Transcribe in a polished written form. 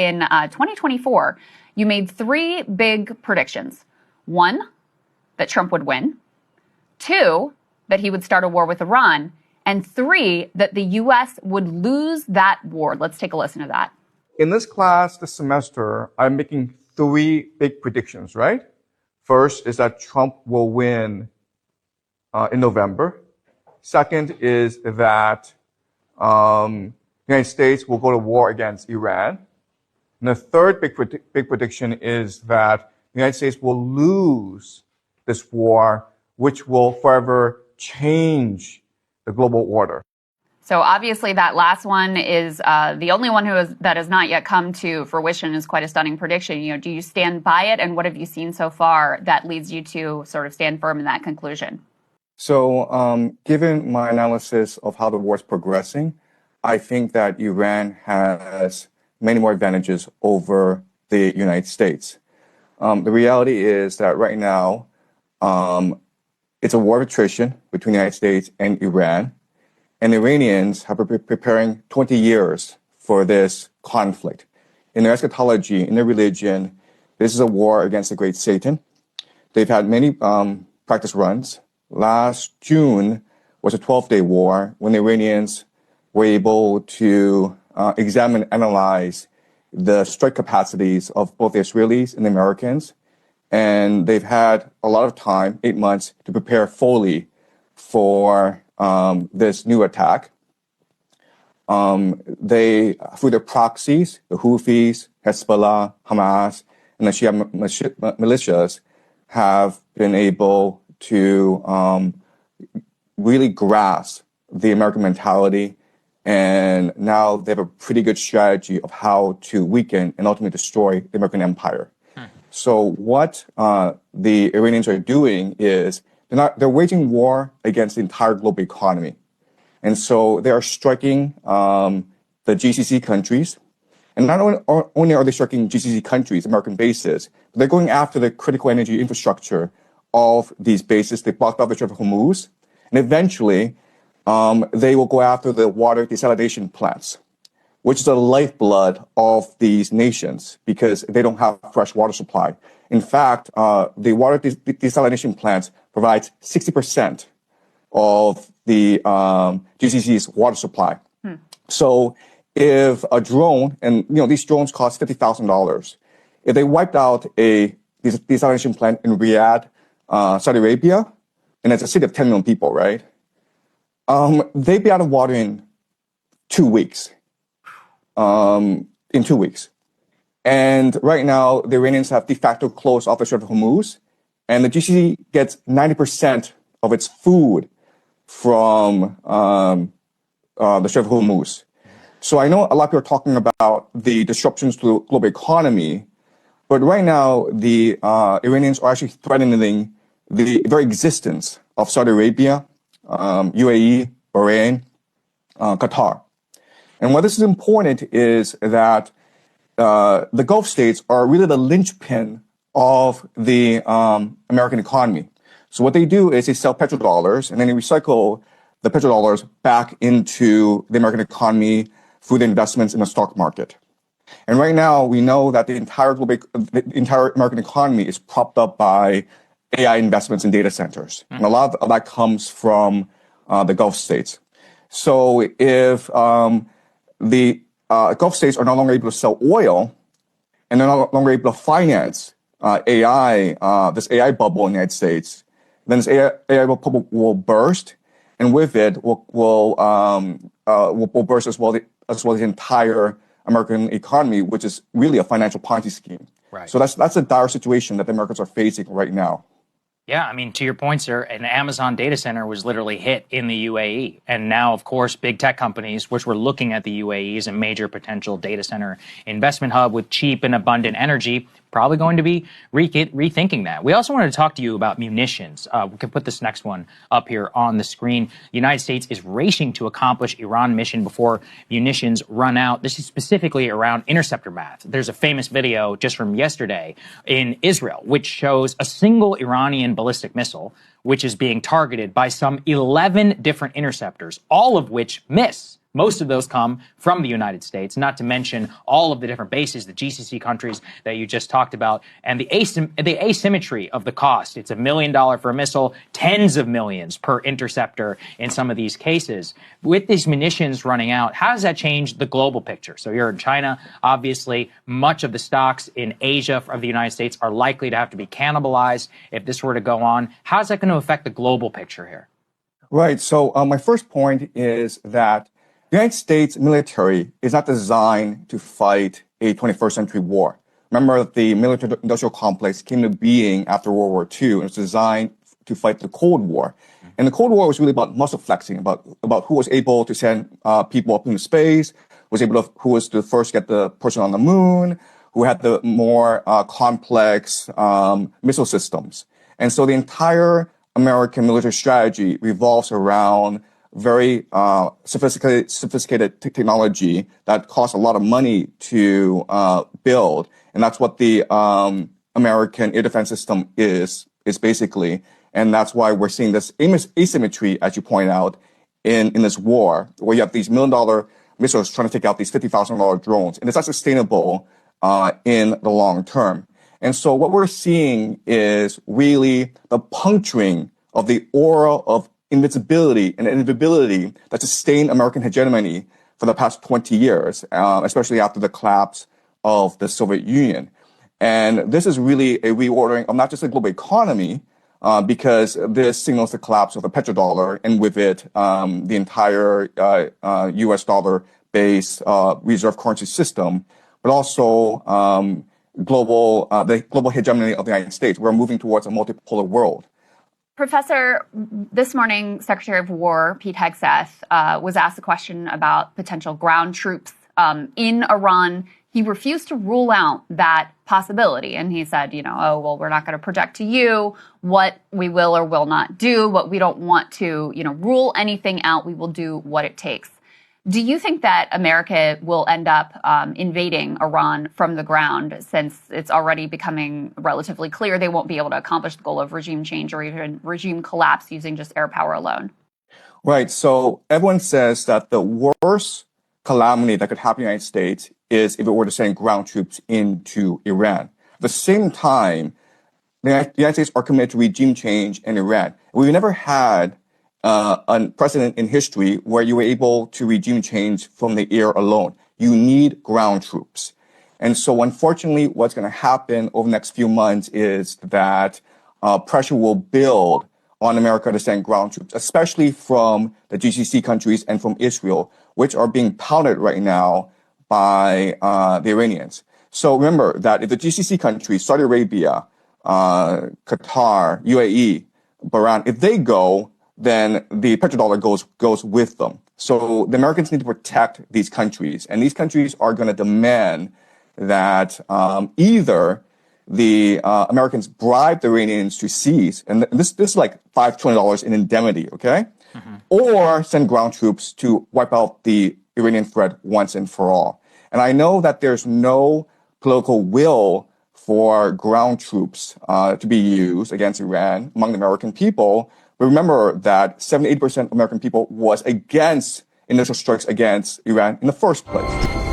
In 2024, you made three big predictions. One, that Trump would win. Two, that he would start a war with Iran. And three, that the U.S. would lose that war. Let's take a listen to that. In this class this semester, I'm making three big predictions, right? First is that Trump will win in November. Second is that the United States will go to war against Iran. And the third big prediction is that the United States will lose this war, which will forever change the global order. So obviously that last one is the only one that has not yet come to fruition. Is quite a stunning prediction. You know, do you stand by it? And what have you seen so far that leads you to sort of stand firm in that conclusion? So given my analysis of how the war is progressing, I think that Iran has many more advantages over the United States. The reality is that right now, it's a war of attrition between the United States and Iran. And the Iranians have been preparing 20 years for this conflict. In their eschatology, in their religion, this is a war against the great Satan. They've had many practice runs. Last June was a 12-day war when the Iranians were able to examine and analyze the strike capacities of both the Israelis and the Americans. And they've had a lot of time, 8 months, to prepare fully for this new attack. They, through their proxies, the Houthis, Hezbollah, Hamas, and the Shia militias, have been able to really grasp the American mentality. And now they have a pretty good strategy of how to weaken and ultimately destroy the American empire. So what the Iranians are doing is they're waging war against the entire global economy. And so they are striking the GCC countries. And not only are they striking GCC countries, American bases, but they're going after the critical energy infrastructure of these bases. They blocked off the Strait of Hormuz. And eventually, they will go after the water desalination plants, which is the lifeblood of these nations because they don't have fresh water supply. In fact, the water desalination plants provides 60% of the GCC's water supply. So if a drone, and these drones cost $50,000, if they wiped out a desalination plant in Riyadh, Saudi Arabia, and it's a city of 10 million people, right? They'd be out of water in 2 weeks. In 2 weeks. And right now, the Iranians have de facto closed off the Strait of Hormuz, and the GCC gets 90% of its food from the Strait of Hormuz. So I know a lot of people are talking about the disruptions to the global economy, but right now, the Iranians are actually threatening the very existence of Saudi Arabia, UAE, Bahrain, Qatar. And why this is important is that the Gulf states are really the linchpin of the American economy. So what they do is they sell petrodollars and then they recycle the petrodollars back into the American economy through the investments in the stock market. And right now we know that the entire American economy is propped up by AI investments in data centers. And a lot of that comes from the Gulf states. So if the Gulf states are no longer able to sell oil, and they're no longer able to finance AI, this AI bubble in the United States, then this AI bubble will burst, and with it will burst as well the entire American economy, which is really a financial Ponzi scheme. Right. So that's a dire situation that the Americans are facing right now. Yeah, I mean, to your point, sir, an Amazon data center was literally hit in the UAE. And now, of course, big tech companies, which were looking at the UAE as a major potential data center investment hub with cheap and abundant energy, probably going to be rethinking that. We also wanted to talk to you about munitions. We can put this next one up here on the screen. The United States is racing to accomplish Iran mission before munitions run out. This is specifically around interceptor math. There's a famous video just from yesterday in Israel, which shows a single Iranian ballistic missile, which is being targeted by some 11 different interceptors, all of which miss. Most of those come from the United States, not to mention all of the different bases, the GCC countries that you just talked about, and the asymmetry of the cost. It's $1 million for a missile, tens of millions per interceptor in some of these cases. With these munitions running out, how does that change the global picture? So you're in China, obviously, much of the stocks in Asia of the United States are likely to have to be cannibalized if this were to go on. How's that going to affect the global picture here? Right. So my first point is that the United States military is not designed to fight a 21st century war. Remember, the military-industrial complex came to being after World War II, and it's designed to fight the Cold War. And the Cold War was really about muscle flexing, about who was able to send people up into space, who was the first to get the person on the moon, who had the more complex missile systems. And so the entire American military strategy revolves around very sophisticated technology that costs a lot of money to build, and that's what the American air defense system is basically, and that's why we're seeing this asymmetry, as you point out, in this war, where you have these $1 million missiles trying to take out these $50,000 drones, and it's not sustainable in the long term. And so what we're seeing is really the puncturing of the aura of invincibility and inevitability that sustained American hegemony for the past 20 years, especially after the collapse of the Soviet Union. And this is really a reordering of not just the global economy, because this signals the collapse of the petrodollar, and with it, the entire US dollar-based reserve currency system, but also the global hegemony of the United States. We're moving towards a multipolar world. Professor, this morning, Secretary of War Pete Hegseth was asked a question about potential ground troops in Iran. He refused to rule out that possibility. And he said, we're not going to project to you what we will or will not do, but we don't want to, rule anything out. We will do what it takes. Do you think that America will end up invading Iran from the ground, since it's already becoming relatively clear they won't be able to accomplish the goal of regime change or even regime collapse using just air power alone? Right. So everyone says that the worst calamity that could happen in the United States is if it were to send ground troops into Iran. At the same time, the United States are committed to regime change in Iran. We've never had a precedent in history where you were able to regime change from the air alone. You need ground troops. And so unfortunately, what's going to happen over the next few months is that pressure will build on America to send ground troops, especially from the GCC countries and from Israel, which are being pounded right now by the Iranians. So remember that if the GCC countries, Saudi Arabia, Qatar, UAE, Bahrain, if they go, then the petrodollar goes with them. So the Americans need to protect these countries, and these countries are going to demand that either the Americans bribe the Iranians to cease, and this is like $5 trillion in indemnity, okay? Mm-hmm. Or send ground troops to wipe out the Iranian threat once and for all. And I know that there's no political will for ground troops to be used against Iran among the American people. But remember that 78% of American people was against initial strikes against Iran in the first place.